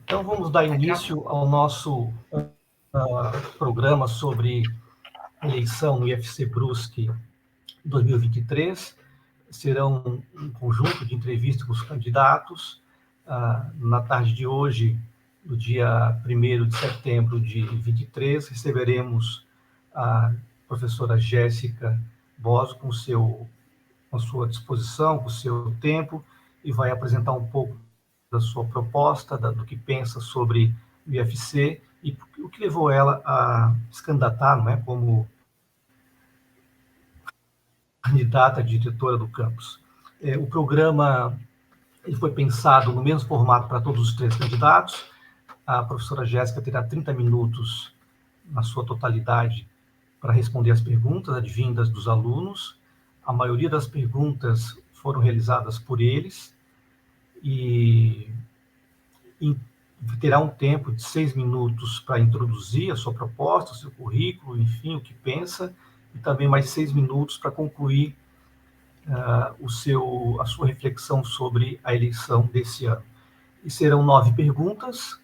Então, vamos dar início ao nosso programa sobre eleição no IFC Brusque 2023. Serão um conjunto de entrevistas com os candidatos. Na tarde de hoje, no dia 1º de setembro de 23, receberemos a professora Jéssica Bosio com sua disposição, com o seu tempo, e vai apresentar um pouco da sua proposta, do que pensa sobre o IFC e o que levou ela a se candidatar, não é, como candidata a diretora do campus. O programa ele foi pensado no mesmo formato para todos os 3 candidatos. A professora Jéssica terá 30 minutos na sua totalidade para responder as perguntas advindas dos alunos. A maioria das perguntas foram realizadas por eles e terá um tempo de 6 minutos para introduzir a sua proposta, o seu currículo, enfim, o que pensa, e também mais 6 minutos para concluir a sua reflexão sobre a eleição desse ano. E serão 9 perguntas,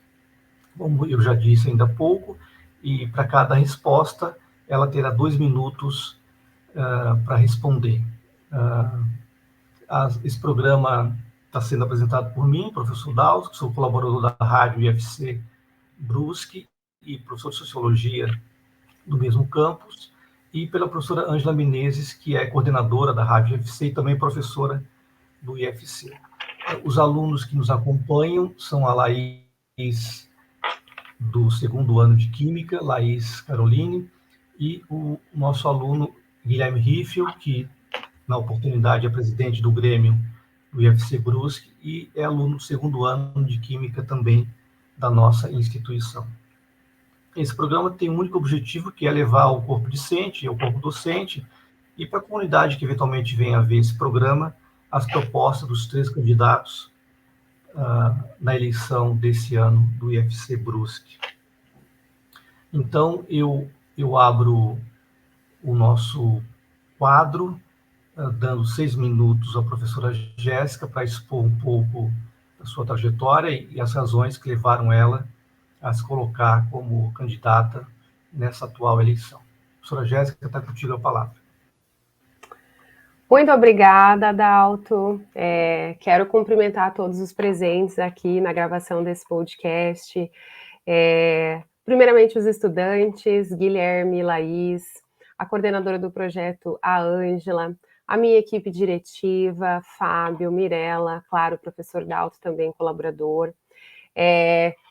como eu já disse ainda há pouco, e para cada resposta ela terá 2 minutos para responder. Esse programa está sendo apresentado por mim, professor Daus, que sou colaborador da Rádio IFC Brusque e professor de Sociologia do mesmo campus, e pela professora Ângela Menezes, que é coordenadora da Rádio IFC e também professora do IFC. Os alunos que nos acompanham são a Laís, do 2º ano de Química, Laís Caroline, e o nosso aluno Guilherme Riffel, que na oportunidade é presidente do Grêmio do IFC Brusque e é aluno do 2º ano de Química também da nossa instituição. Esse programa tem um único objetivo, que é levar ao corpo discente, ao corpo docente, e para a comunidade que eventualmente venha a ver esse programa, as propostas dos 3 candidatos na eleição desse ano do IFC Brusque. Então, eu abro o nosso quadro, dando 6 minutos à professora Jéssica para expor um pouco da sua trajetória e as razões que levaram ela a se colocar como candidata nessa atual eleição. Professora Jéssica, está contigo a palavra. Muito obrigada, Adalto. Quero cumprimentar todos os presentes aqui na gravação desse podcast. Primeiramente, os estudantes, Guilherme, Laís, a coordenadora do projeto, a Ângela, a minha equipe diretiva, Fábio, Mirella, claro, o professor Dalto também colaborador.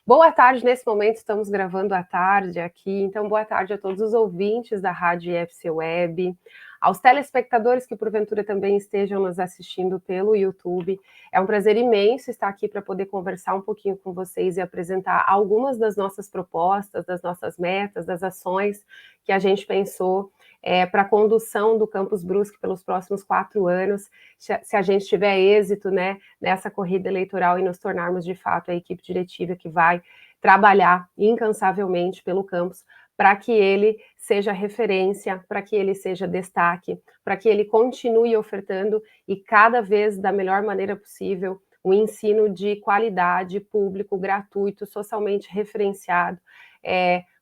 Boa tarde, nesse momento estamos gravando à tarde aqui, então boa tarde a todos os ouvintes da Rádio IFC Web, aos telespectadores que porventura também estejam nos assistindo pelo YouTube. É um prazer imenso estar aqui para poder conversar um pouquinho com vocês e apresentar algumas das nossas propostas, das nossas metas, das ações que a gente pensou para a condução do Campus Brusque pelos próximos 4 anos, se a gente tiver êxito, né, nessa corrida eleitoral e nos tornarmos, de fato, a equipe diretiva que vai trabalhar incansavelmente pelo campus para que ele seja referência, para que ele seja destaque, para que ele continue ofertando e cada vez da melhor maneira possível um ensino de qualidade, público, gratuito, socialmente referenciado,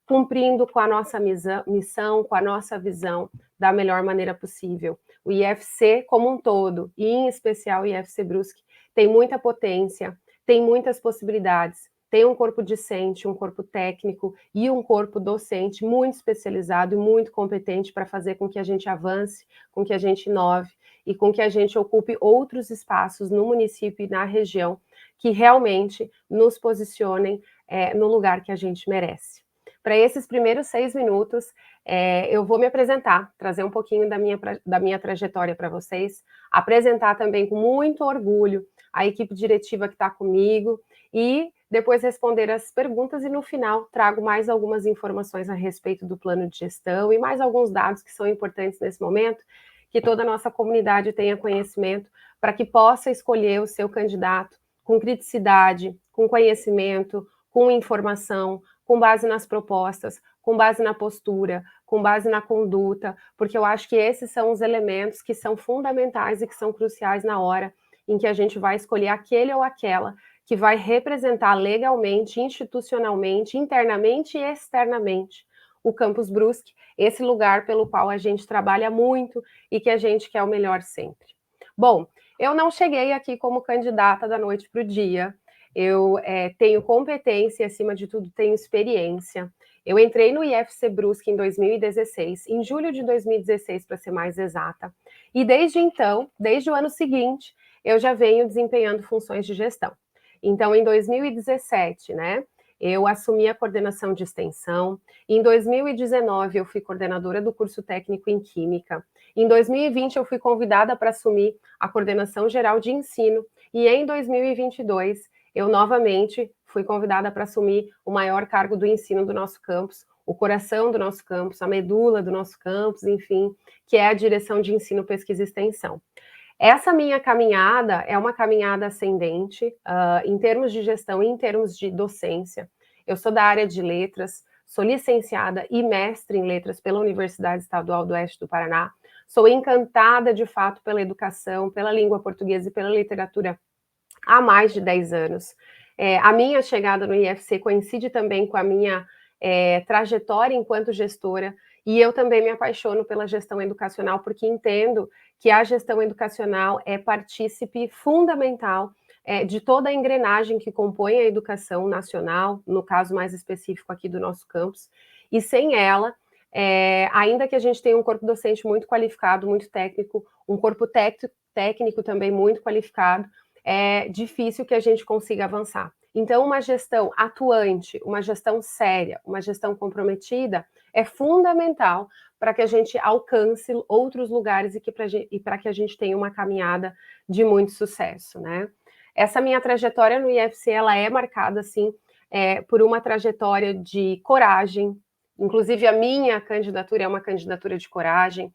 cumprindo com a nossa missão, com a nossa visão da melhor maneira possível. O IFC como um todo, e em especial o IFC Brusque, tem muita potência, tem muitas possibilidades, tem um corpo discente, um corpo técnico e um corpo docente muito especializado e muito competente para fazer com que a gente avance, com que a gente inove e com que a gente ocupe outros espaços no município e na região que realmente nos posicionem no lugar que a gente merece. Para esses primeiros 6 minutos, eu vou me apresentar, trazer um pouquinho da minha trajetória para vocês, apresentar também com muito orgulho a equipe diretiva que está comigo e depois responder as perguntas e no final trago mais algumas informações a respeito do plano de gestão e mais alguns dados que são importantes nesse momento, que toda a nossa comunidade tenha conhecimento para que possa escolher o seu candidato com criticidade, com conhecimento, com informação, com base nas propostas, com base na postura, com base na conduta, porque eu acho que esses são os elementos que são fundamentais e que são cruciais na hora em que a gente vai escolher aquele ou aquela que vai representar legalmente, institucionalmente, internamente e externamente o Campus Brusque, esse lugar pelo qual a gente trabalha muito e que a gente quer o melhor sempre. Bom, eu não cheguei aqui como candidata da noite para o dia, eu tenho competência e, acima de tudo, tenho experiência. Eu entrei no IFC Brusque em 2016, em julho de 2016, para ser mais exata, e desde então, desde o ano seguinte, eu já venho desempenhando funções de gestão. Então, em 2017, né, eu assumi a coordenação de extensão. Em 2019, eu fui coordenadora do curso técnico em Química. Em 2020, eu fui convidada para assumir a coordenação geral de ensino. E em 2022, eu novamente fui convidada para assumir o maior cargo do ensino do nosso campus, o coração do nosso campus, a medula do nosso campus, enfim, que é a direção de ensino, pesquisa e extensão. Essa minha caminhada é uma caminhada ascendente, em termos de gestão e em termos de docência. Eu sou da área de letras, sou licenciada e mestre em letras pela Universidade Estadual do Oeste do Paraná, sou encantada, de fato, pela educação, pela língua portuguesa e pela literatura há mais de 10 anos. A minha chegada no IFC coincide também com a minha trajetória enquanto gestora, e eu também me apaixono pela gestão educacional, porque entendo que a gestão educacional é partícipe fundamental de toda a engrenagem que compõe a educação nacional, no caso mais específico aqui do nosso campus, e sem ela, ainda que a gente tenha um corpo docente muito qualificado, muito técnico, um corpo técnico também muito qualificado, é difícil que a gente consiga avançar. Então, uma gestão atuante, uma gestão séria, uma gestão comprometida é fundamental para que a gente alcance outros lugares e para que a gente tenha uma caminhada de muito sucesso, né? Essa minha trajetória no IFC, ela é marcada, assim, por uma trajetória de coragem. Inclusive, a minha candidatura é uma candidatura de coragem,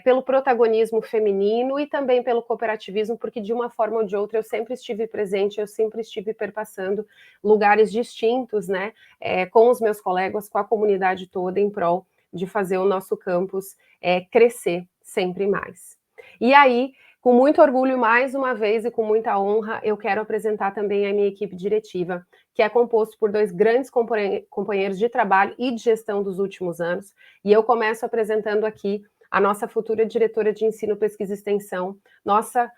pelo protagonismo feminino e também pelo cooperativismo, porque de uma forma ou de outra eu sempre estive presente, eu sempre estive perpassando lugares distintos, né, com os meus colegas, com a comunidade toda, em prol de fazer o nosso campus crescer sempre mais. E aí, com muito orgulho, mais uma vez, e com muita honra, eu quero apresentar também a minha equipe diretiva, que é composto por 2 grandes companheiros de trabalho e de gestão dos últimos anos, e eu começo apresentando aqui a nossa futura diretora de ensino, pesquisa e extensão, nossa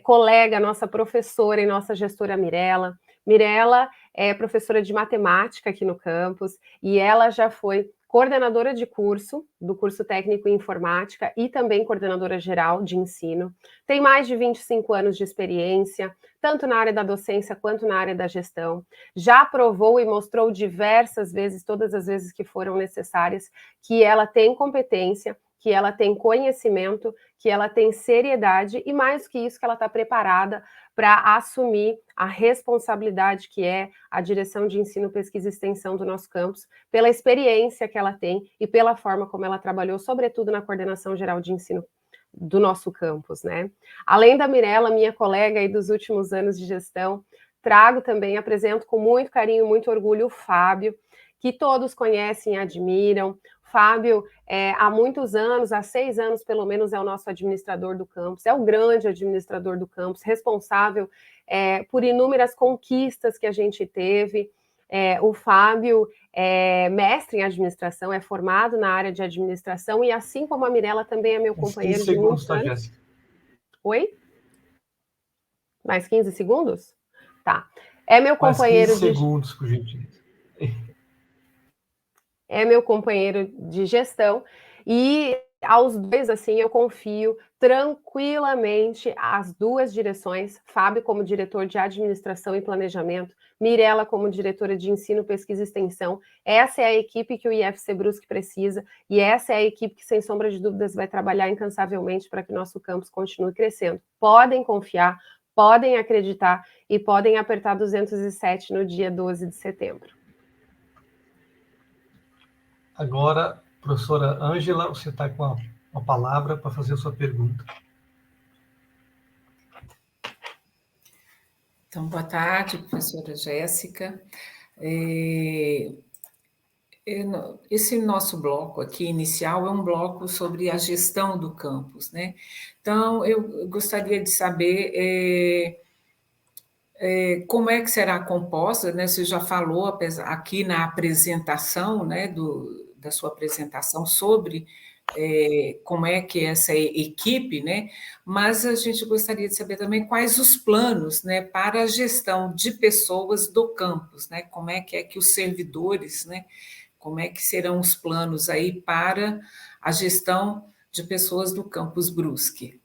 colega, nossa professora e nossa gestora Mirella. Mirella é professora de matemática aqui no campus, e ela já foi coordenadora de curso, do curso técnico em informática e também coordenadora geral de ensino. Tem mais de 25 anos de experiência, tanto na área da docência quanto na área da gestão. Já provou e mostrou diversas vezes, todas as vezes que foram necessárias, que ela tem competência, que ela tem conhecimento, que ela tem seriedade e, mais do que isso, que ela está preparada para assumir a responsabilidade que é a direção de ensino, pesquisa e extensão do nosso campus, pela experiência que ela tem e pela forma como ela trabalhou, sobretudo na coordenação geral de ensino do nosso campus, né? Além da Mirella, minha colega aí dos últimos anos de gestão, trago também, apresento com muito carinho, muito orgulho o Fábio, que todos conhecem e admiram. Fábio, há muitos anos, há 6 anos pelo menos, é o nosso administrador do campus, é o grande administrador do campus, responsável por inúmeras conquistas que a gente teve. O Fábio é mestre em administração, é formado na área de administração, e assim como a Mirella, também é meu companheiro de muitos anos. Jéssica. Oi? Mais 15 segundos? Tá. É meu companheiro mais 15 segundos, por gentileza. É meu companheiro de gestão, e aos 2, assim, eu confio tranquilamente as 2 direções, Fábio como diretor de administração e planejamento, Mirella como diretora de ensino, pesquisa e extensão. Essa é a equipe que o IFC Brusque precisa, e essa é a equipe que, sem sombra de dúvidas, vai trabalhar incansavelmente para que nosso campus continue crescendo. Podem confiar, podem acreditar e podem apertar 207 no dia 12 de setembro. Agora, professora Ângela, você está com a palavra para fazer a sua pergunta. Então, boa tarde, professora Jéssica. Esse nosso bloco aqui inicial é um bloco sobre a gestão do campus, né? Então, eu gostaria de saber Como é que será composta, né? Você já falou aqui na apresentação, né, da sua apresentação sobre como é que é essa equipe, né? Mas a gente gostaria de saber também quais os planos, né, para a gestão de pessoas do campus, né? Como é que os servidores, né? Como é que serão os planos aí para a gestão de pessoas do campus Brusque?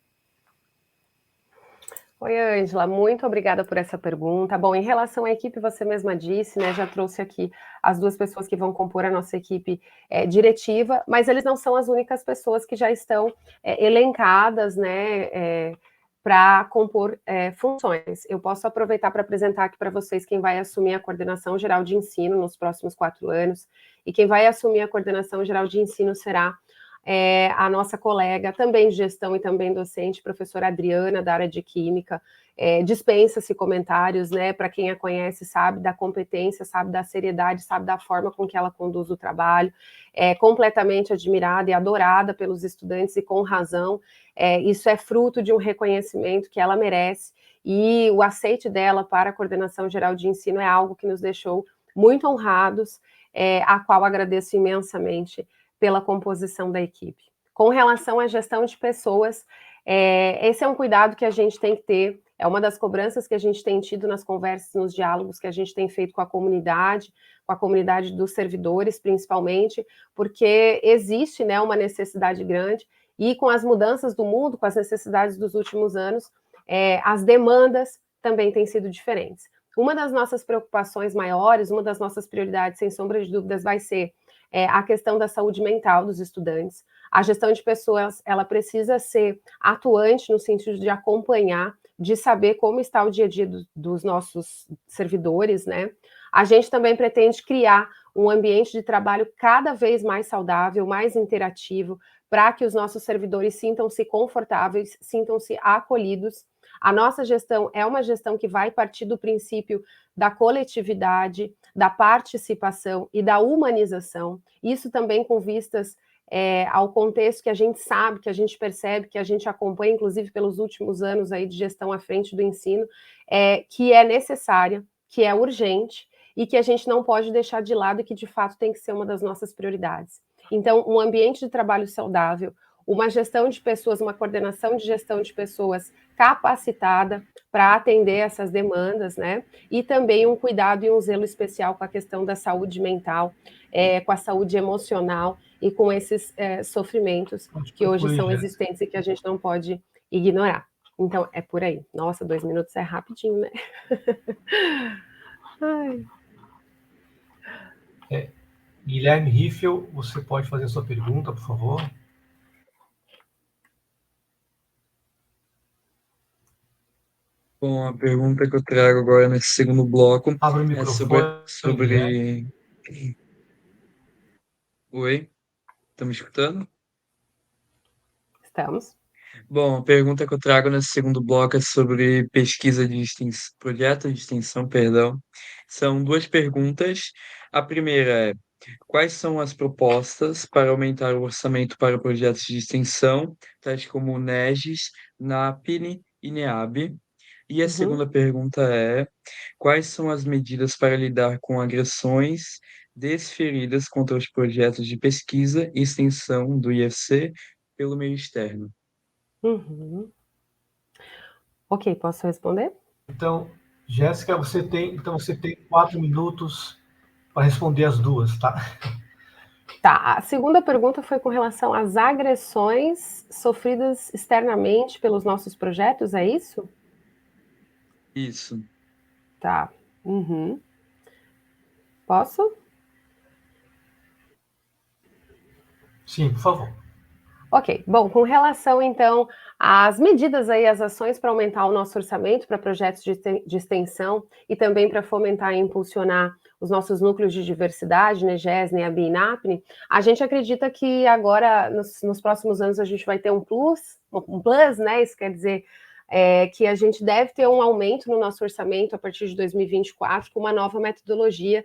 Oi, Ângela, muito obrigada por essa pergunta. Bom, em relação à equipe, você mesma disse, né? Já trouxe aqui as duas pessoas que vão compor a nossa equipe diretiva, mas eles não são as únicas pessoas que já estão elencadas, né? Para compor funções. Eu posso aproveitar para apresentar aqui para vocês quem vai assumir a coordenação geral de ensino nos próximos 4 anos, e quem vai assumir a coordenação geral de ensino será a nossa colega, também de gestão e também docente, professora Adriana, da área de Química. Dispensa-se comentários, né? Para quem a conhece, sabe da competência, sabe da seriedade, sabe da forma com que ela conduz o trabalho. É completamente admirada e adorada pelos estudantes, e com razão. Isso é fruto de um reconhecimento que ela merece, e o aceite dela para a coordenação geral de ensino é algo que nos deixou muito honrados, a qual agradeço imensamente pela composição da equipe. Com relação à gestão de pessoas, esse é um cuidado que a gente tem que ter, é uma das cobranças que a gente tem tido nas conversas, nos diálogos que a gente tem feito com a comunidade dos servidores, principalmente, porque existe, né, uma necessidade grande, e com as mudanças do mundo, com as necessidades dos últimos anos, as demandas também têm sido diferentes. Uma das nossas preocupações maiores, uma das nossas prioridades, sem sombra de dúvidas, vai ser a questão da saúde mental dos estudantes. A gestão de pessoas, ela precisa ser atuante no sentido de acompanhar, de saber como está o dia a dia dos nossos servidores, né? A gente também pretende criar um ambiente de trabalho cada vez mais saudável, mais interativo, para que os nossos servidores sintam-se confortáveis, sintam-se acolhidos. A nossa gestão é uma gestão que vai partir do princípio da coletividade, da participação e da humanização, isso também com vistas ao contexto que a gente sabe, que a gente percebe, que a gente acompanha, inclusive pelos últimos anos aí de gestão à frente do ensino, que é necessária, que é urgente e que a gente não pode deixar de lado, e que de fato tem que ser uma das nossas prioridades. Então, um ambiente de trabalho saudável, uma gestão de pessoas, uma coordenação de gestão de pessoas capacitada para atender essas demandas, né? E também um cuidado e um zelo especial com a questão da saúde mental, com a saúde emocional e com esses sofrimentos que hoje são existentes e que a gente não pode ignorar. Então, é por aí. Nossa, 2 minutos é rapidinho, né? Ai. Guilherme Riffel, você pode fazer a sua pergunta, por favor? Bom, a pergunta que eu trago agora nesse segundo bloco Abre o é microfone, sobre... Oi, estão me escutando? Estamos. Bom, a pergunta que eu trago nesse segundo bloco é sobre pesquisa de extensão, projeto de extensão, perdão. São 2 perguntas. A primeira é: quais são as propostas para aumentar o orçamento para projetos de extensão, tais como o NEGES, NAPNE e NEAB? E a segunda pergunta é: quais são as medidas para lidar com agressões desferidas contra os projetos de pesquisa e extensão do IFC pelo meio externo? Ok, posso responder? Então, Jéssica, você tem 4 minutos para responder as duas, tá? Tá, a segunda pergunta foi com relação às agressões sofridas externamente pelos nossos projetos, é isso? Isso. Tá. Posso? Sim, por favor. Ok, bom, com relação então às medidas aí, as ações para aumentar o nosso orçamento para projetos de extensão e também para fomentar e impulsionar os nossos núcleos de diversidade, né, GES, NEAB e NAPNE, a gente acredita que agora, nos próximos anos, a gente vai ter um plus, né, isso quer dizer que a gente deve ter um aumento no nosso orçamento a partir de 2024, com uma nova metodologia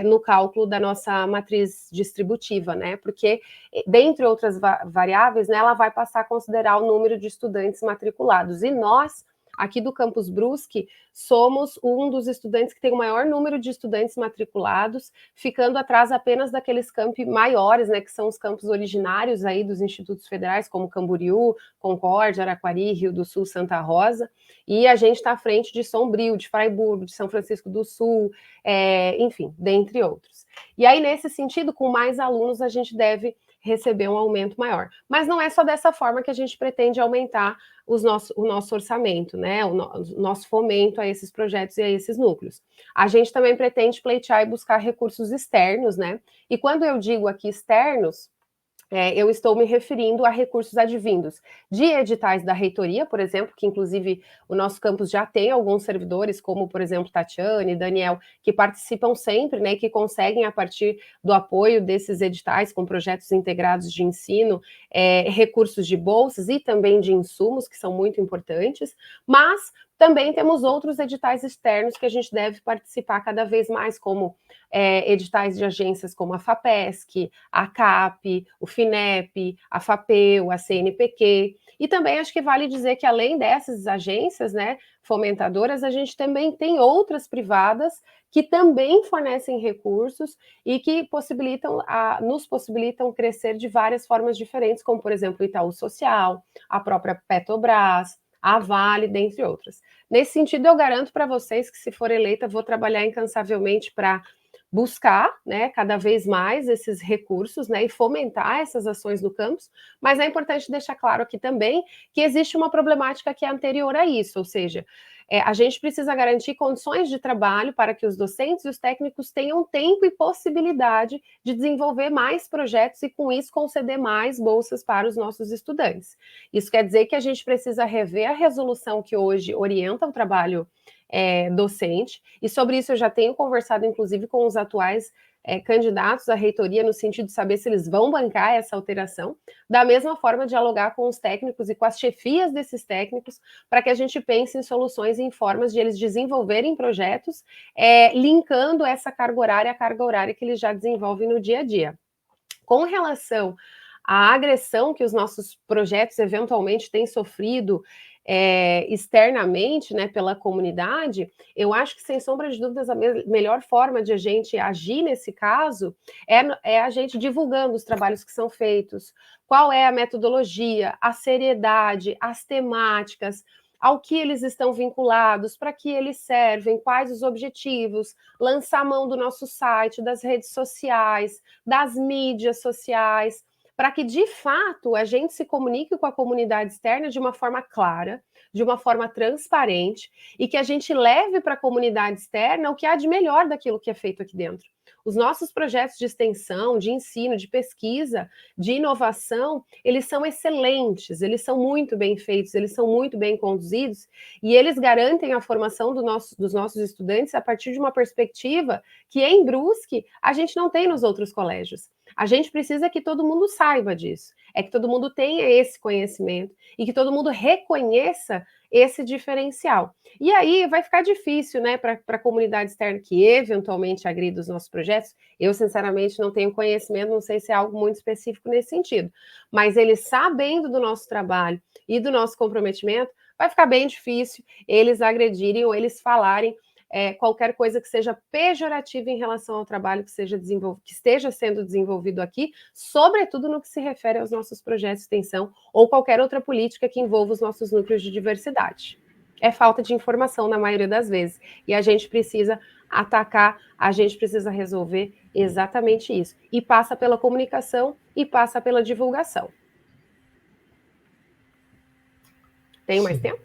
no cálculo da nossa matriz distributiva, né, porque dentre outras variáveis, né, ela vai passar a considerar o número de estudantes matriculados. E nós aqui do Campus Brusque, somos um dos estudantes que tem o maior número de estudantes matriculados, ficando atrás apenas daqueles campi maiores, né, que são os campos originários aí dos institutos federais, como Camboriú, Concórdia, Araquari, Rio do Sul, Santa Rosa, e a gente está à frente de Sombrio, de Fraiburgo, de São Francisco do Sul, enfim, dentre outros. E aí, nesse sentido, com mais alunos, a gente deve receber um aumento maior. Mas não é só dessa forma que a gente pretende aumentar o nosso orçamento, né? O nosso fomento a esses projetos e a esses núcleos. A gente também pretende pleitear e buscar recursos externos, né? E quando eu digo aqui externos, eu estou me referindo a recursos advindos de editais da reitoria, por exemplo, que inclusive o nosso campus já tem alguns servidores, como, por exemplo, Tatiane, Daniel, que participam sempre, né, e que conseguem, a partir do apoio desses editais com projetos integrados de ensino, recursos de bolsas e também de insumos, que são muito importantes, mas também temos outros editais externos que a gente deve participar cada vez mais, como editais de agências como a FAPESC, a CAP, o FINEP, a FAPEU, a CNPq, e também acho que vale dizer que além dessas agências, né, fomentadoras, a gente também tem outras privadas que também fornecem recursos e que nos possibilitam crescer de várias formas diferentes, como, por exemplo, o Itaú Social, a própria Petrobras, a Vale, dentre outras. Nesse sentido, eu garanto para vocês que, se for eleita, vou trabalhar incansavelmente para buscar, né, cada vez mais esses recursos, né, e fomentar essas ações no campus, mas é importante deixar claro aqui também que existe uma problemática que é anterior a isso, ou seja, a gente precisa garantir condições de trabalho para que os docentes e os técnicos tenham tempo e possibilidade de desenvolver mais projetos e, com isso, conceder mais bolsas para os nossos estudantes. Isso quer dizer que a gente precisa rever a resolução que hoje orienta o trabalho docente, e sobre isso eu já tenho conversado, inclusive, com os atuais candidatos à reitoria, no sentido de saber se eles vão bancar essa alteração, da mesma forma dialogar com os técnicos e com as chefias desses técnicos, para que a gente pense em soluções e em formas de eles desenvolverem projetos, linkando essa carga horária à carga horária que eles já desenvolvem no dia a dia. Com relação à agressão que os nossos projetos eventualmente têm sofrido externamente, né, pela comunidade, eu acho que, sem sombra de dúvidas, a melhor forma de a gente agir nesse caso é a gente divulgando os trabalhos que são feitos, qual é a metodologia, a seriedade, as temáticas, ao que eles estão vinculados, para que eles servem, quais os objetivos, lançar a mão do nosso site, das redes sociais, das mídias sociais, para que, de fato, a gente se comunique com a comunidade externa de uma forma clara, de uma forma transparente, e que a gente leve para a comunidade externa o que há de melhor daquilo que é feito aqui dentro. Os nossos projetos de extensão, de ensino, de pesquisa, de inovação, eles são excelentes, eles são muito bem feitos, eles são muito bem conduzidos, e eles garantem a formação dos nossos estudantes a partir de uma perspectiva que, em Brusque, a gente não tem nos outros colégios. A gente precisa que todo mundo saiba disso, que todo mundo tenha esse conhecimento e que todo mundo reconheça esse diferencial. E aí vai ficar difícil, né, para a comunidade externa que eventualmente agrida os nossos projetos. Eu, sinceramente, não tenho conhecimento, não sei se é algo muito específico nesse sentido, mas eles, sabendo do nosso trabalho e do nosso comprometimento, vai ficar bem difícil eles agredirem ou eles falarem qualquer coisa que seja pejorativa em relação ao trabalho que esteja sendo desenvolvido aqui, sobretudo no que se refere aos nossos projetos de extensão ou qualquer outra política que envolva os nossos núcleos de diversidade. É falta de informação na maioria das vezes, e a gente precisa atacar, a gente precisa resolver exatamente isso. E passa pela comunicação e passa pela divulgação. Tem mais tempo?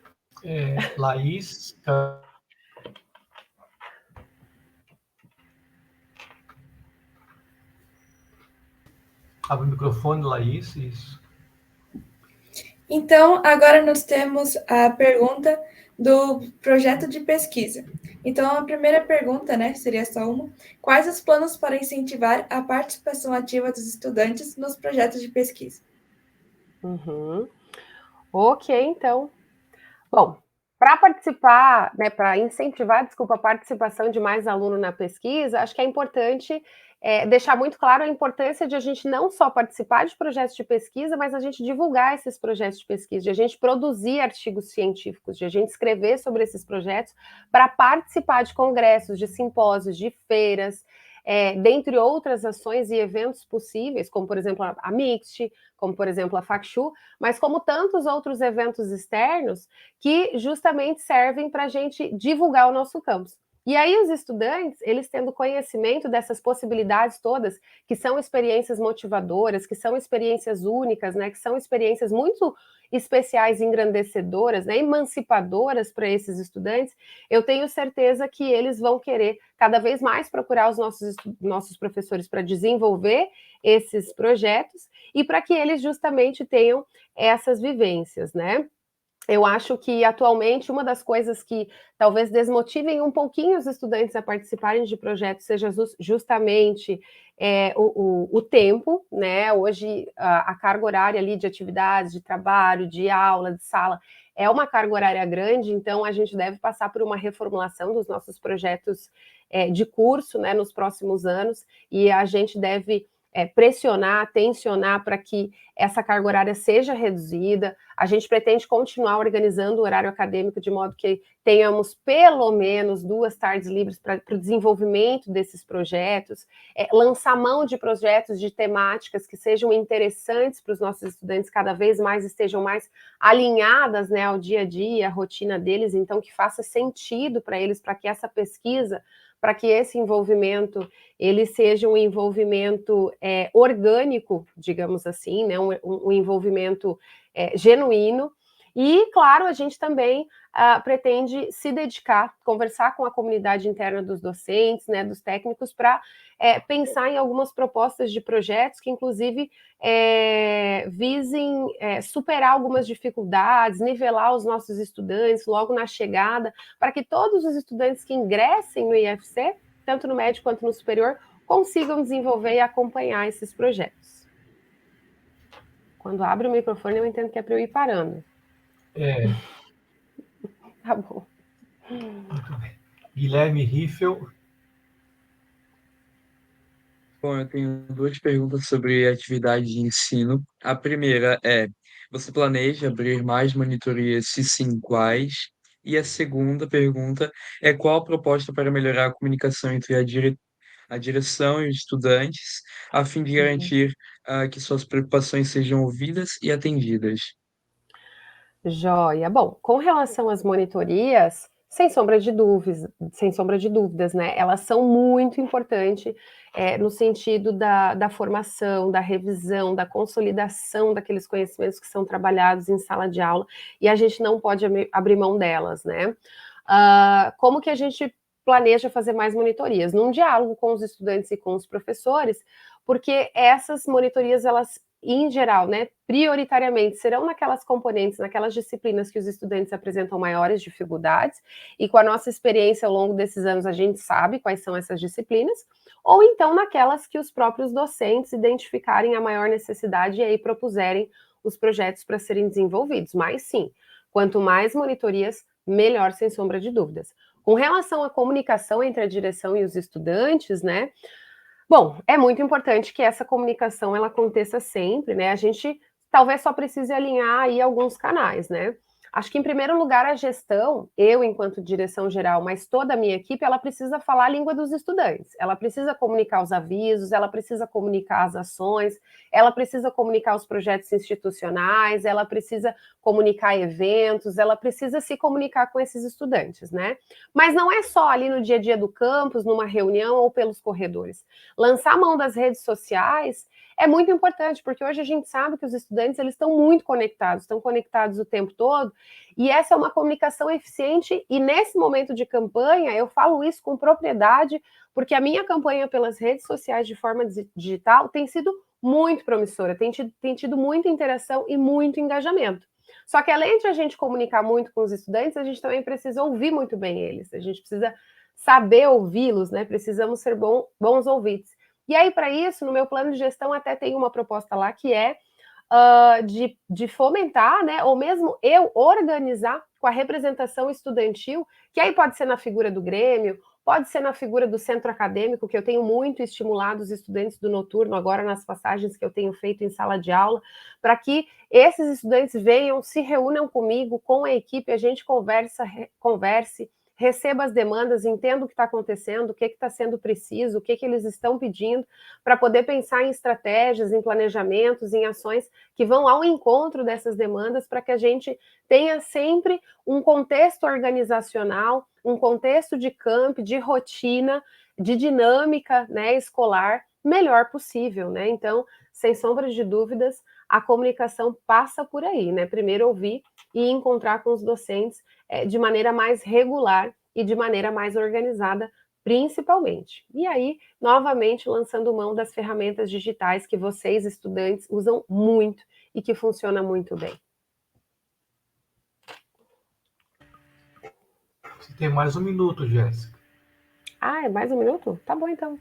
Laís... Abre o microfone, Laís, isso. Então, agora nós temos a pergunta do projeto de pesquisa. Então, a primeira pergunta, né, seria só uma. Quais os planos para incentivar a participação ativa dos estudantes nos projetos de pesquisa? Ok, então. Bom, para participar, né, para incentivar, a participação de mais aluno na pesquisa, acho que é importante deixar muito claro a importância de a gente não só participar de projetos de pesquisa, mas a gente divulgar esses projetos de pesquisa, de a gente produzir artigos científicos, de a gente escrever sobre esses projetos para participar de congressos, de simpósios, de feiras, dentre outras ações e eventos possíveis, como, por exemplo, a Mixt, como, por exemplo, a FACSHU, mas como tantos outros eventos externos que justamente servem para a gente divulgar o nosso campus. E aí os estudantes, eles tendo conhecimento dessas possibilidades todas, que são experiências motivadoras, que são experiências únicas, né, que são experiências muito especiais, engrandecedoras, né, emancipadoras para esses estudantes, eu tenho certeza que eles vão querer cada vez mais procurar os nossos professores para desenvolver esses projetos e para que eles justamente tenham essas vivências, né? Eu acho que, atualmente, uma das coisas que talvez desmotivem um pouquinho os estudantes a participarem de projetos seja justamente o tempo, né? Hoje, a carga horária ali de atividades, de trabalho, de aula, de sala, é uma carga horária grande, então a gente deve passar por uma reformulação dos nossos projetos de curso, né, nos próximos anos, e a gente deve pressionar, tensionar para que essa carga horária seja reduzida. A gente pretende continuar organizando o horário acadêmico de modo que tenhamos pelo menos 2 tardes livres para o desenvolvimento desses projetos, lançar mão de projetos de temáticas que sejam interessantes para os nossos estudantes, cada vez mais estejam mais alinhadas, né, ao dia a dia, à rotina deles, então que faça sentido para eles, para que essa pesquisa, para que esse envolvimento ele seja um envolvimento orgânico, digamos assim, né, um envolvimento genuíno. E, claro, a gente também pretende se dedicar, conversar com a comunidade interna dos docentes, né, dos técnicos, para pensar em algumas propostas de projetos que, inclusive, visem superar algumas dificuldades, nivelar os nossos estudantes logo na chegada, para que todos os estudantes que ingressem no IFC, tanto no médio quanto no superior, consigam desenvolver e acompanhar esses projetos. Quando abre o microfone, eu entendo que é para eu ir parando. Tá bom. Muito bem. Guilherme Riffel. Bom, eu tenho 2 perguntas sobre atividade de ensino. A primeira é: você planeja abrir mais monitorias? Se sim, quais? E a segunda pergunta é: qual a proposta para melhorar a comunicação entre a direção e os estudantes, a fim de garantir que suas preocupações sejam ouvidas e atendidas? Joia. Bom, com relação às monitorias, sem sombra de dúvidas, né? Elas são muito importantes no sentido da formação, da revisão, da consolidação daqueles conhecimentos que são trabalhados em sala de aula, e a gente não pode abrir mão delas, né? Como que a gente planeja fazer mais monitorias? Num diálogo com os estudantes e com os professores, porque essas monitorias, elas em geral, né, prioritariamente, serão naquelas componentes, naquelas disciplinas que os estudantes apresentam maiores dificuldades, e com a nossa experiência ao longo desses anos, a gente sabe quais são essas disciplinas, ou então naquelas que os próprios docentes identificarem a maior necessidade e aí propuserem os projetos para serem desenvolvidos. Mas sim, quanto mais monitorias, melhor, sem sombra de dúvidas. Com relação à comunicação entre a direção e os estudantes, né, bom, é muito importante que essa comunicação ela aconteça sempre, né? A gente talvez só precise alinhar aí alguns canais, né? Acho que, em primeiro lugar, a gestão, eu, enquanto direção geral, mas toda a minha equipe, ela precisa falar a língua dos estudantes, ela precisa comunicar os avisos, ela precisa comunicar as ações, ela precisa comunicar os projetos institucionais, ela precisa comunicar eventos, ela precisa se comunicar com esses estudantes, né? Mas não é só ali no dia a dia do campus, numa reunião ou pelos corredores. Lançar a mão das redes sociais é muito importante, porque hoje a gente sabe que os estudantes eles estão muito conectados, estão conectados o tempo todo, e essa é uma comunicação eficiente, e nesse momento de campanha, eu falo isso com propriedade, porque a minha campanha pelas redes sociais de forma digital tem sido muito promissora, tem tido muita interação e muito engajamento. Só que além de a gente comunicar muito com os estudantes, a gente também precisa ouvir muito bem eles, a gente precisa saber ouvi-los, né? Precisamos ser bons ouvintes. E aí, para isso, no meu plano de gestão, até tem uma proposta lá que é de fomentar, né, ou mesmo eu organizar com a representação estudantil, que aí pode ser na figura do Grêmio, pode ser na figura do centro acadêmico, que eu tenho muito estimulado os estudantes do noturno, agora nas passagens que eu tenho feito em sala de aula, para que esses estudantes venham, se reúnam comigo, com a equipe, a gente converse, receba as demandas, entenda o que está acontecendo, o que está sendo preciso, o que eles estão pedindo, para poder pensar em estratégias, em planejamentos, em ações que vão ao encontro dessas demandas, para que a gente tenha sempre um contexto organizacional, um contexto de camp, de rotina, de dinâmica, né, escolar, melhor possível, né? Então, sem sombra de dúvidas, a comunicação passa por aí, né? Primeiro ouvir e encontrar com os docentes de maneira mais regular e de maneira mais organizada, principalmente. E aí, novamente, lançando mão das ferramentas digitais que vocês, estudantes, usam muito e que funciona muito bem. Você tem mais um minuto, Jéssica. Ah, é mais um minuto? Tá bom, então.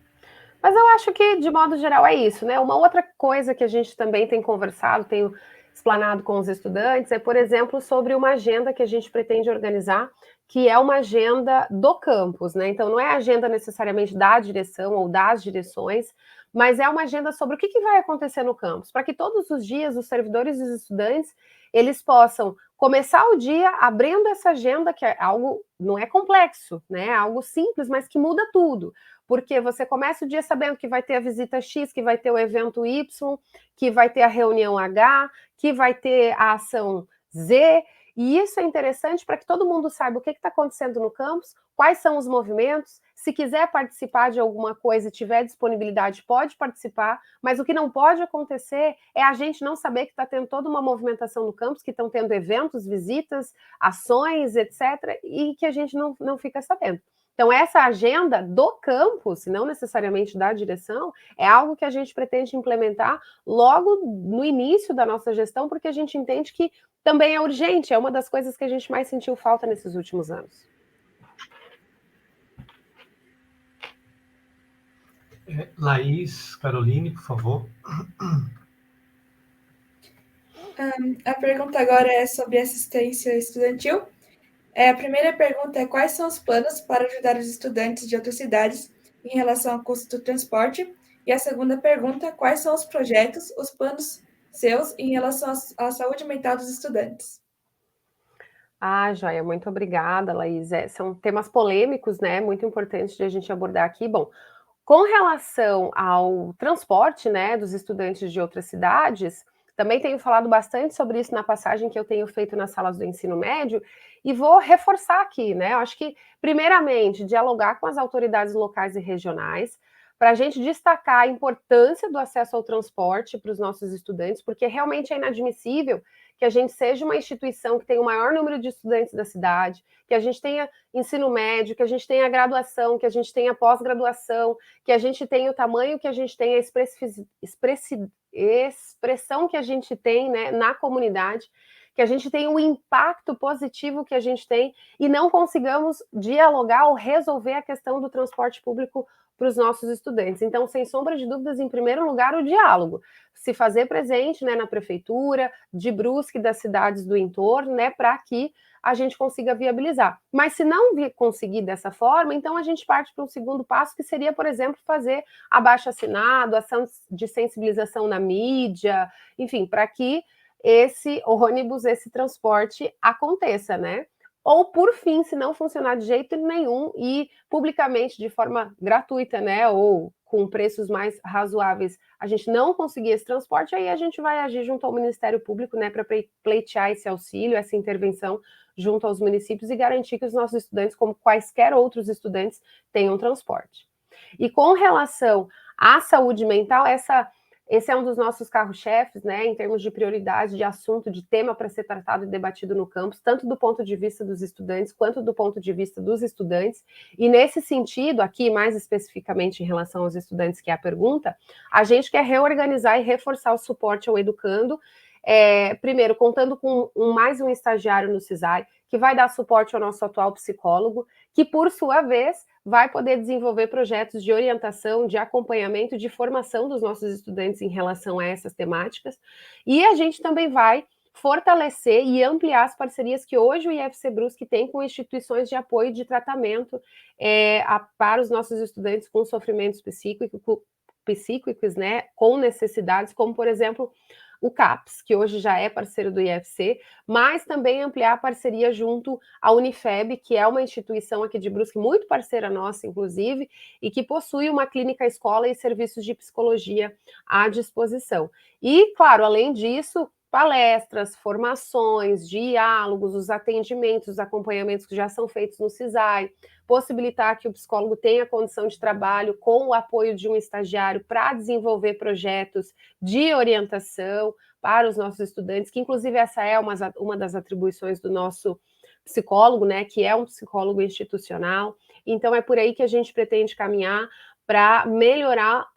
Mas eu acho que, de modo geral, é isso, né? Uma outra coisa que a gente também tem conversado, tenho explanado com os estudantes, é, por exemplo, sobre uma agenda que a gente pretende organizar, que é uma agenda do campus, né? Então, não é a agenda necessariamente da direção ou das direções, mas é uma agenda sobre o que vai acontecer no campus, para que todos os dias os servidores e os estudantes, eles possam começar o dia abrindo essa agenda, que é algo, não é complexo, né? É algo simples, mas que muda tudo. Porque você começa o dia sabendo que vai ter a visita X, que vai ter o evento Y, que vai ter a reunião H, que vai ter a ação Z, e isso é interessante para que todo mundo saiba o que está acontecendo no campus, quais são os movimentos, se quiser participar de alguma coisa e tiver disponibilidade, pode participar, mas o que não pode acontecer é a gente não saber que está tendo toda uma movimentação no campus, que estão tendo eventos, visitas, ações, etc., e que a gente não fica sabendo. Então, essa agenda do campus, não necessariamente da direção, é algo que a gente pretende implementar logo no início da nossa gestão, porque a gente entende que também é urgente, é uma das coisas que a gente mais sentiu falta nesses últimos anos. Laís, Caroline, por favor. A pergunta agora é sobre assistência estudantil. A primeira pergunta é: quais são os planos para ajudar os estudantes de outras cidades em relação ao custo do transporte? E a segunda pergunta: quais são os projetos, os planos seus em relação à saúde mental dos estudantes? Ah, joia, muito obrigada, Laís. São temas polêmicos, né? Muito importantes de a gente abordar aqui. Bom, com relação ao transporte, né, dos estudantes de outras cidades, também tenho falado bastante sobre isso na passagem que eu tenho feito nas salas do ensino médio, e vou reforçar aqui, né? Eu acho que, primeiramente, dialogar com as autoridades locais e regionais, para a gente destacar a importância do acesso ao transporte para os nossos estudantes, porque realmente é inadmissível que a gente seja uma instituição que tenha o maior número de estudantes da cidade, que a gente tenha ensino médio, que a gente tenha graduação, que a gente tenha pós-graduação, que a gente tenha o tamanho que a gente tem, a expressão que a gente tem, né, na comunidade, que a gente tenha o impacto positivo que a gente tem e não consigamos dialogar ou resolver a questão do transporte público para os nossos estudantes. Então, sem sombra de dúvidas, em primeiro lugar, o diálogo. Se fazer presente, né, na prefeitura, de Brusque, das cidades do entorno, né, para que a gente consiga viabilizar. Mas se não conseguir dessa forma, então a gente parte para um segundo passo, que seria, por exemplo, fazer abaixo-assinado, ação de sensibilização na mídia, enfim, para que esse ônibus, esse transporte aconteça, né? Ou, por fim, se não funcionar de jeito nenhum e publicamente, de forma gratuita, né, ou com preços mais razoáveis, a gente não conseguir esse transporte, aí a gente vai agir junto ao Ministério Público, né, para pleitear esse auxílio, essa intervenção junto aos municípios e garantir que os nossos estudantes, como quaisquer outros estudantes, tenham transporte. E com relação à saúde mental, esse é um dos nossos carros-chefes, né, em termos de prioridade, de assunto, de tema para ser tratado e debatido no campus, tanto do ponto de vista dos estudantes, quanto do ponto de vista dos estudantes. E nesse sentido, aqui, mais especificamente em relação aos estudantes, que é a pergunta, a gente quer reorganizar e reforçar o suporte ao educando, primeiro, contando com mais um estagiário no CISAI, que vai dar suporte ao nosso atual psicólogo, que, por sua vez, vai poder desenvolver projetos de orientação, de acompanhamento, de formação dos nossos estudantes em relação a essas temáticas. E a gente também vai fortalecer e ampliar as parcerias que hoje o IFC Brusque tem com instituições de apoio de tratamento para os nossos estudantes com sofrimentos psíquicos, né, com necessidades, como, por exemplo, o CAPS, que hoje já é parceiro do IFC, mas também ampliar a parceria junto à Unifeb, que é uma instituição aqui de Brusque, muito parceira nossa, inclusive, e que possui uma clínica escola e serviços de psicologia à disposição. E, claro, além disso, palestras, formações, diálogos, os atendimentos, os acompanhamentos que já são feitos no CISAI, possibilitar que o psicólogo tenha condição de trabalho com o apoio de um estagiário para desenvolver projetos de orientação para os nossos estudantes, que inclusive essa é uma das atribuições do nosso psicólogo, né, que é um psicólogo institucional. Então é por aí que a gente pretende caminhar para melhorar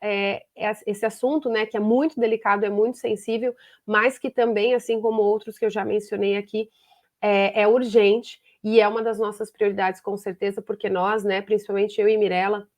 esse assunto, né, que é muito delicado, é muito sensível, mas que também, assim como outros que eu já mencionei aqui, é urgente e é uma das nossas prioridades, com certeza, porque nós, né, principalmente eu e Mirella,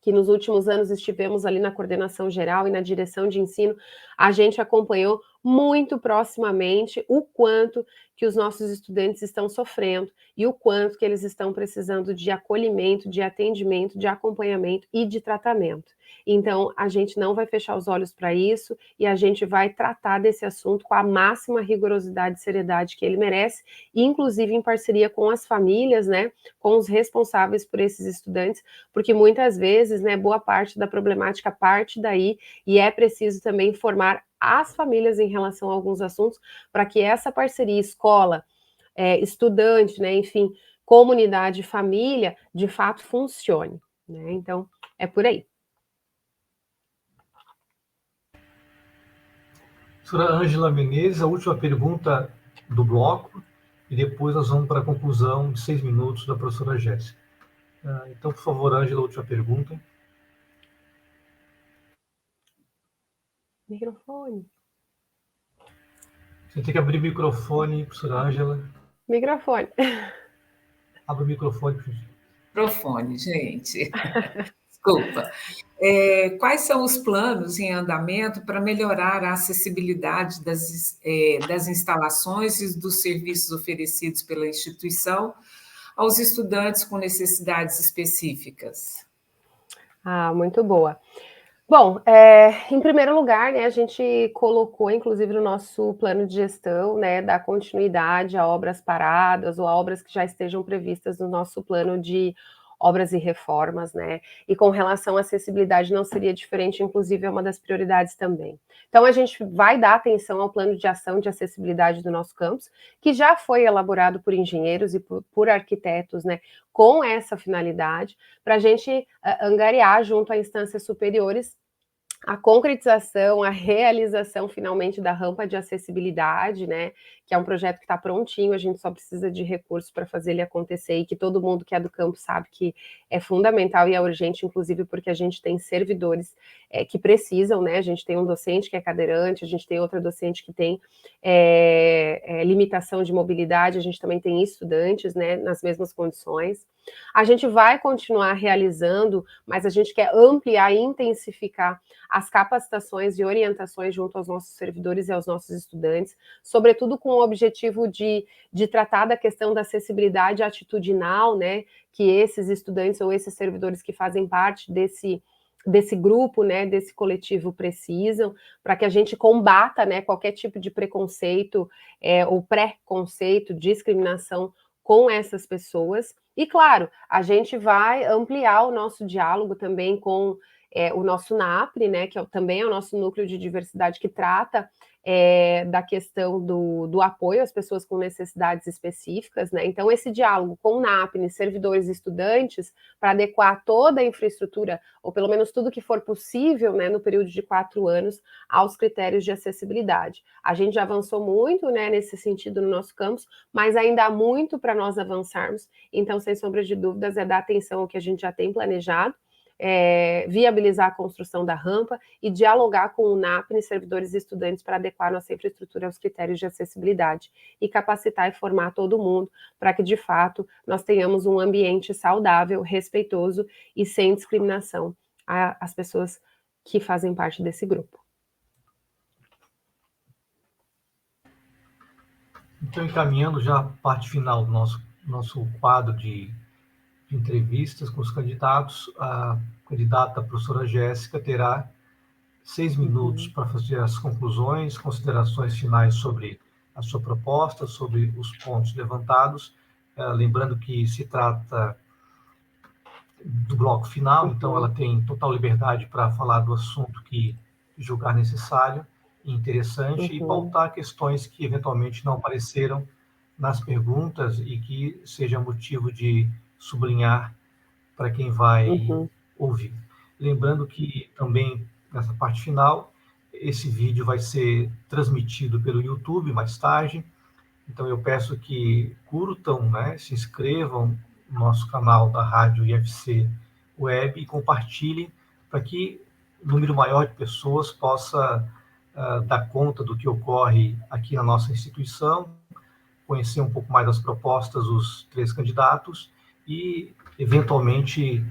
que nos últimos anos estivemos ali na coordenação geral e na direção de ensino, a gente acompanhou muito proximamente o quanto que os nossos estudantes estão sofrendo e o quanto que eles estão precisando de acolhimento, de atendimento, de acompanhamento e de tratamento. Então, a gente não vai fechar os olhos para isso e a gente vai tratar desse assunto com a máxima rigorosidade e seriedade que ele merece, inclusive em parceria com as famílias, né, com os responsáveis por esses estudantes, porque muitas vezes, né, boa parte da problemática parte daí e é preciso também formar as famílias em relação a alguns assuntos para que essa parceria escola, estudante, né, enfim, comunidade, família, de fato funcione, né? Então, é por aí. Professora Ângela Menezes, a última pergunta do bloco, e depois nós vamos para a conclusão de 6 minutos da professora Jéssica. Então, por favor, Ângela, a última pergunta. Microfone. Você tem que abrir o microfone, professora Ângela. Microfone. Abre o microfone, por favor. Microfone, gente. Desculpa. Quais são os planos em andamento para melhorar a acessibilidade das instalações e dos serviços oferecidos pela instituição aos estudantes com necessidades específicas? Muito boa. Bom, em primeiro lugar, né, a gente colocou, inclusive, no nosso plano de gestão, né, dar continuidade a obras paradas ou a obras que já estejam previstas no nosso plano de obras e reformas, né, e com relação à acessibilidade não seria diferente, inclusive é uma das prioridades também. Então, a gente vai dar atenção ao plano de ação de acessibilidade do nosso campus, que já foi elaborado por engenheiros e por arquitetos, né, com essa finalidade, para a gente angariar junto a instâncias superiores a concretização, a realização finalmente da rampa de acessibilidade, né, que é um projeto que está prontinho, a gente só precisa de recursos para fazer ele acontecer e que todo mundo que é do campo sabe que é fundamental e é urgente, inclusive porque a gente tem servidores que precisam, né, a gente tem um docente que é cadeirante, a gente tem outra docente que tem limitação de mobilidade, a gente também tem estudantes, né, nas mesmas condições. A gente vai continuar realizando, mas a gente quer ampliar e intensificar as capacitações e orientações junto aos nossos servidores e aos nossos estudantes, sobretudo com o objetivo de tratar da questão da acessibilidade atitudinal, né, que esses estudantes ou esses servidores que fazem parte desse grupo, né, desse coletivo precisam, para que a gente combata, né, qualquer tipo de preconceito ou pré-conceito, discriminação com essas pessoas. E, claro, a gente vai ampliar o nosso diálogo também com o nosso NAPRE, né, que também é o nosso núcleo de diversidade que trata da questão do apoio às pessoas com necessidades específicas, né? Então, esse diálogo com o NAPRE, servidores e estudantes, para adequar toda a infraestrutura, ou pelo menos tudo que for possível, né, no período de 4 anos, aos critérios de acessibilidade. A gente já avançou muito, né, nesse sentido no nosso campus, mas ainda há muito para nós avançarmos, então, sem sombra de dúvidas, é dar atenção ao que a gente já tem planejado, viabilizar a construção da rampa e dialogar com o NAPRE, servidores e estudantes, para adequar nossa infraestrutura aos critérios de acessibilidade e capacitar e formar todo mundo para que, de fato, nós tenhamos um ambiente saudável, respeitoso e sem discriminação às pessoas que fazem parte desse grupo. Então, encaminhando já a parte final do nosso quadro de entrevistas com os candidatos, a candidata a professora Jéssica terá 6 minutos para fazer as conclusões, considerações finais sobre a sua proposta, sobre os pontos levantados, lembrando que se trata do bloco final, então ela tem total liberdade para falar do assunto que julgar necessário e interessante e pautar questões que eventualmente não apareceram nas perguntas e que seja motivo de sublinhar para quem vai ouvir. Lembrando que também, nessa parte final, esse vídeo vai ser transmitido pelo YouTube mais tarde, então eu peço que curtam, né, se inscrevam no nosso canal da Rádio IFC Web e compartilhem para que um número maior de pessoas possa dar conta do que ocorre aqui na nossa instituição, conhecer um pouco mais das propostas dos 3 candidatos e, eventualmente,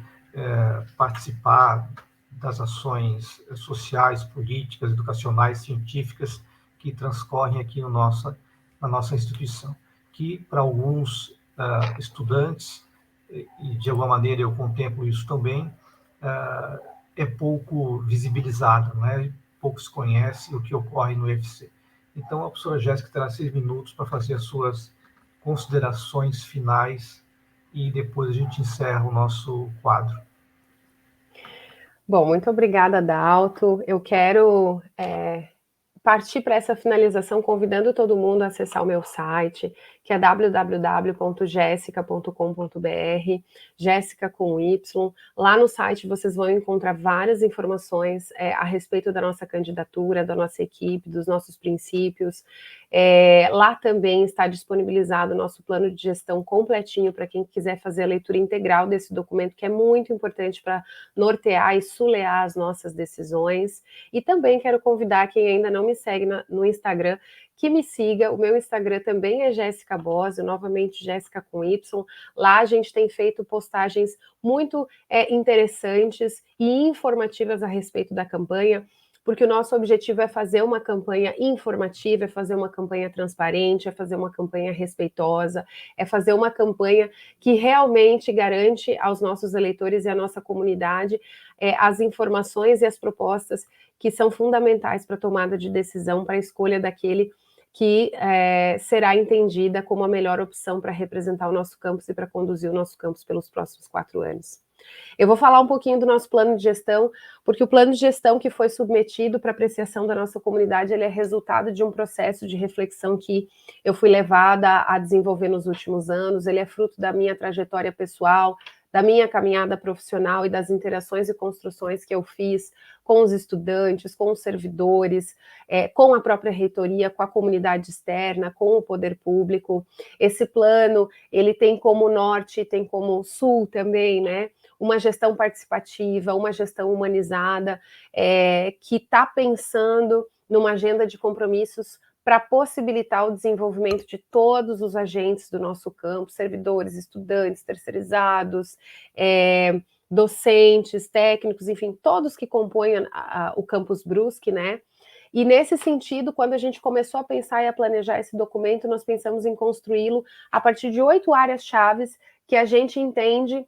participar das ações sociais, políticas, educacionais, científicas que transcorrem aqui na nossa instituição, que para alguns estudantes, e de alguma maneira eu contemplo isso também, é pouco visibilizada, né? Pouco se conhece o que ocorre no UFC. Então, a professora Jéssica terá 6 minutos para fazer as suas considerações finais e depois a gente encerra o nosso quadro. Bom, muito obrigada, Dalto. Eu quero partir para essa finalização convidando todo mundo a acessar o meu site, que é www.jessica.com.br, Jéssica com Y. Lá no site vocês vão encontrar várias informações a respeito da nossa candidatura, da nossa equipe, dos nossos princípios. Lá também está disponibilizado o nosso plano de gestão completinho para quem quiser fazer a leitura integral desse documento, que é muito importante para nortear e sulear as nossas decisões. E também quero convidar quem ainda não me segue no Instagram, que me siga. O meu Instagram também é Jéssica Bosio, novamente Jéssica com Y. Lá a gente tem feito postagens muito interessantes e informativas a respeito da campanha, porque o nosso objetivo é fazer uma campanha informativa, é fazer uma campanha transparente, é fazer uma campanha respeitosa, é fazer uma campanha que realmente garante aos nossos eleitores e à nossa comunidade as informações e as propostas que são fundamentais para a tomada de decisão, para a escolha daquele que será entendida como a melhor opção para representar o nosso campus e para conduzir o nosso campus pelos próximos 4 anos. Eu vou falar um pouquinho do nosso plano de gestão, porque o plano de gestão que foi submetido para apreciação da nossa comunidade, ele é resultado de um processo de reflexão que eu fui levada a desenvolver nos últimos anos, ele é fruto da minha trajetória pessoal, da minha caminhada profissional e das interações e construções que eu fiz com os estudantes, com os servidores, com a própria reitoria, com a comunidade externa, com o poder público. Esse plano, ele tem como norte, tem como sul também, né? Uma gestão participativa, uma gestão humanizada, que está pensando numa agenda de compromissos para possibilitar o desenvolvimento de todos os agentes do nosso campo, servidores, estudantes, terceirizados, docentes, técnicos, enfim, todos que compõem o Campus Brusque, né? E nesse sentido, quando a gente começou a pensar e a planejar esse documento, nós pensamos em construí-lo a partir de 8 áreas-chave que a gente entende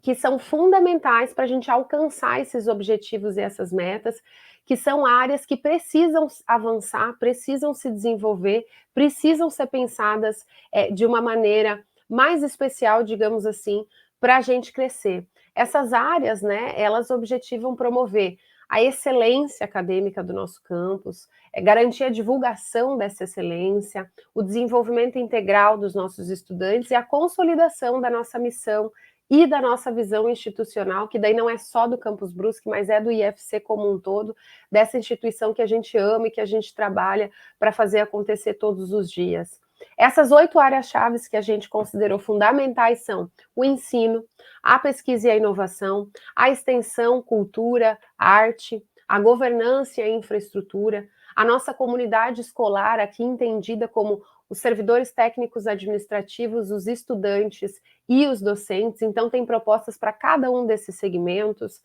que são fundamentais para a gente alcançar esses objetivos e essas metas, que são áreas que precisam avançar, precisam se desenvolver, precisam ser pensadas de uma maneira mais especial, digamos assim, para a gente crescer. Essas áreas, né, elas objetivam promover a excelência acadêmica do nosso campus, garantir a divulgação dessa excelência, o desenvolvimento integral dos nossos estudantes e a consolidação da nossa missão e da nossa visão institucional, que daí não é só do Campus Brusque, mas é do IFC como um todo, dessa instituição que a gente ama e que a gente trabalha para fazer acontecer todos os dias. Essas 8 áreas-chave que a gente considerou fundamentais são o ensino, a pesquisa e a inovação, a extensão, cultura, arte, a governança e a infraestrutura, a nossa comunidade escolar, aqui entendida como os servidores técnicos administrativos, os estudantes e os docentes, então tem propostas para cada um desses segmentos.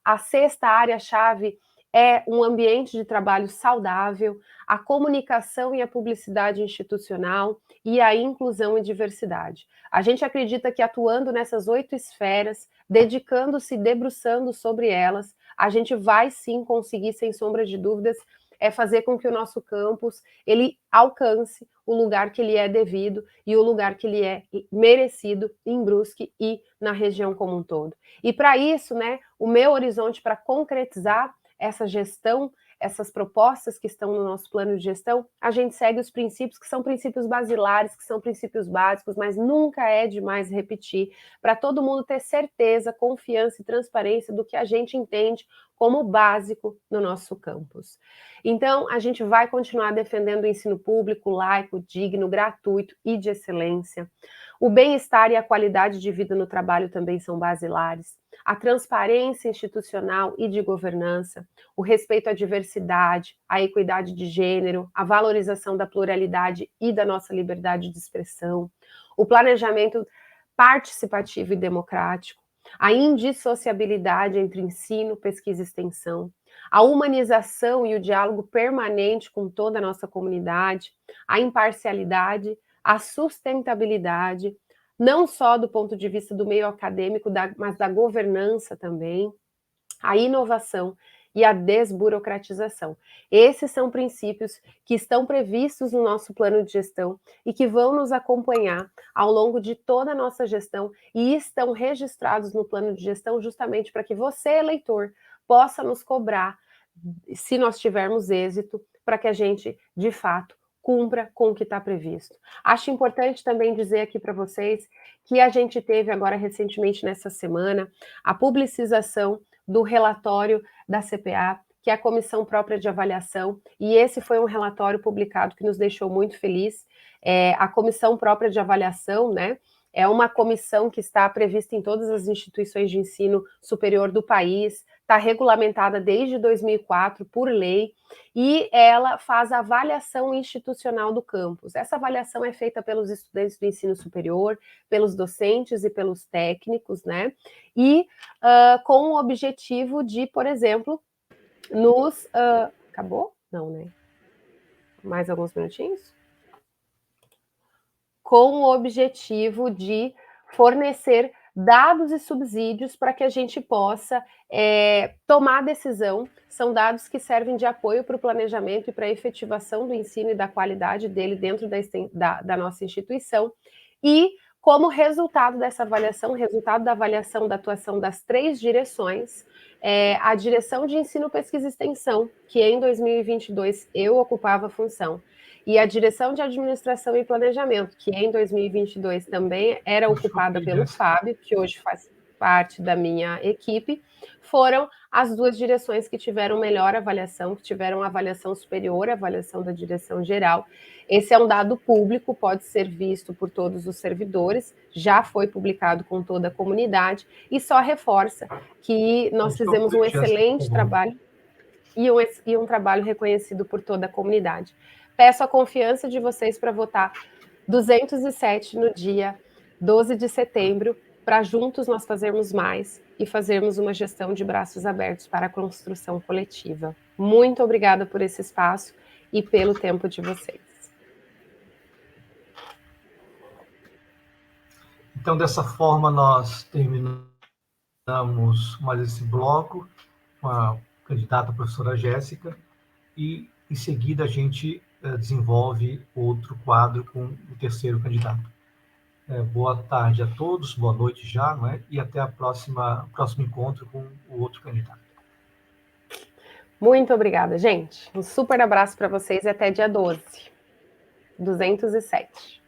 A 6ª área-chave é um ambiente de trabalho saudável, a comunicação e a publicidade institucional e a inclusão e diversidade. A gente acredita que atuando nessas 8 esferas, dedicando-se, debruçando sobre elas, a gente vai sim conseguir, sem sombra de dúvidas, fazer com que o nosso campus ele alcance o lugar que ele é devido e o lugar que ele é merecido em Brusque e na região como um todo. E para isso, né, o meu horizonte para concretizar essa gestão, essas propostas que estão no nosso plano de gestão, a gente segue os princípios que são princípios basilares, que são princípios básicos, mas nunca é demais repetir, para todo mundo ter certeza, confiança e transparência do que a gente entende como básico no nosso campus. Então, a gente vai continuar defendendo o ensino público, laico, digno, gratuito e de excelência. O bem-estar e a qualidade de vida no trabalho também são basilares. A transparência institucional e de governança, o respeito à diversidade, à equidade de gênero, a valorização da pluralidade e da nossa liberdade de expressão, o planejamento participativo e democrático, a indissociabilidade entre ensino, pesquisa e extensão, a humanização e o diálogo permanente com toda a nossa comunidade, a imparcialidade, a sustentabilidade, não só do ponto de vista do meio acadêmico, mas da governança também, a inovação e a desburocratização. Esses são princípios que estão previstos no nosso plano de gestão e que vão nos acompanhar ao longo de toda a nossa gestão e estão registrados no plano de gestão justamente para que você, eleitor, possa nos cobrar, se nós tivermos êxito, para que a gente, de fato, cumpra com o que está previsto. Acho importante também dizer aqui para vocês que a gente teve agora recentemente nessa semana a publicização do relatório da CPA, que é a Comissão Própria de Avaliação, e esse foi um relatório publicado que nos deixou muito feliz. A Comissão Própria de Avaliação, né, é uma comissão que está prevista em todas as instituições de ensino superior do país, está regulamentada desde 2004 por lei, e ela faz a avaliação institucional do campus. Essa avaliação é feita pelos estudantes do ensino superior, pelos docentes e pelos técnicos, né? E com o objetivo de, por exemplo, nos... acabou? Não, né? Mais alguns minutinhos? Com o objetivo de fornecer dados e subsídios para que a gente possa tomar decisão. São dados que servem de apoio para o planejamento e para a efetivação do ensino e da qualidade dele dentro da nossa instituição. E, como resultado dessa avaliação, resultado da avaliação da atuação das 3 direções, a Direção de Ensino, Pesquisa e Extensão, que em 2022 eu ocupava a função, e a Direção de Administração e Planejamento, que em 2022 também era ocupada pelo Fábio, que hoje faz parte da minha equipe, foram as 2 direções que tiveram melhor avaliação, que tiveram avaliação superior à avaliação da direção geral. Esse é um dado público, pode ser visto por todos os servidores, já foi publicado com toda a comunidade, e só reforça que nós fizemos um excelente trabalho e um trabalho reconhecido por toda a comunidade. Peço a confiança de vocês para votar 207 no dia 12 de setembro, para juntos nós fazermos mais e fazermos uma gestão de braços abertos para a construção coletiva. Muito obrigada por esse espaço e pelo tempo de vocês. Então, dessa forma, nós terminamos mais esse bloco com a candidata a professora Jéssica e, em seguida, a gente desenvolve outro quadro com o terceiro candidato. Boa tarde a todos, boa noite já, não é? E até o próximo encontro com o outro candidato. Muito obrigada, gente. Um super abraço para vocês e até dia 12. 207.